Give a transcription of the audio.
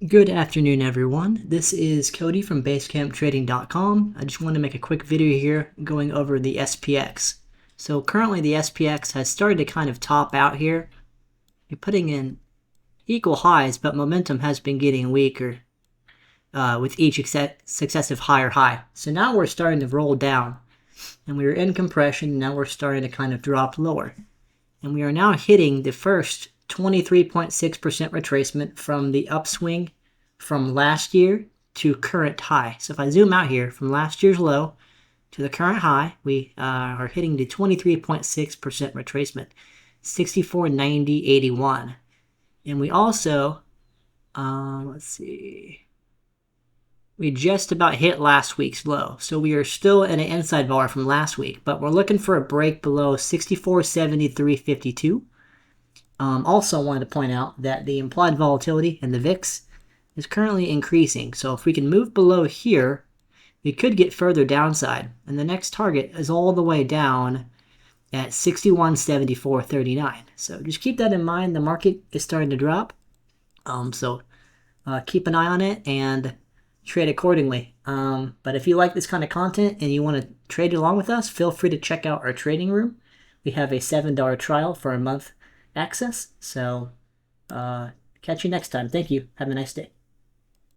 Good afternoon, everyone. This is Cody from basecamptrading.com. I just want to make a quick video here going over the SPX. So currently the SPX has started to kind of top out here. You're putting in equal highs, but momentum has been getting weaker with each successive higher high. So now we're starting to roll down, and we were in compression. Now we're starting to kind of drop lower. And we are now hitting the first 23.6% retracement from the upswing from last year to current high. So if I zoom out here from last year's low to the current high, we are hitting the 23.6% retracement, 64.90.81. And we also, let's see, we just about hit last week's low. So we are still in an inside bar from last week, but we're looking for a break below 64.73.52. Also wanted to point out that the implied volatility in the VIX is currently increasing. So if we can move below here, we could get further downside. And the next target is all the way down at 61.74.39. So just keep that in mind. The market is starting to drop. So keep an eye on it and trade accordingly. But if you like this kind of content and you want to trade along with us, feel free to check out our trading room. We have a $7 trial for a month access. So catch you next time. Thank you. Have a nice day.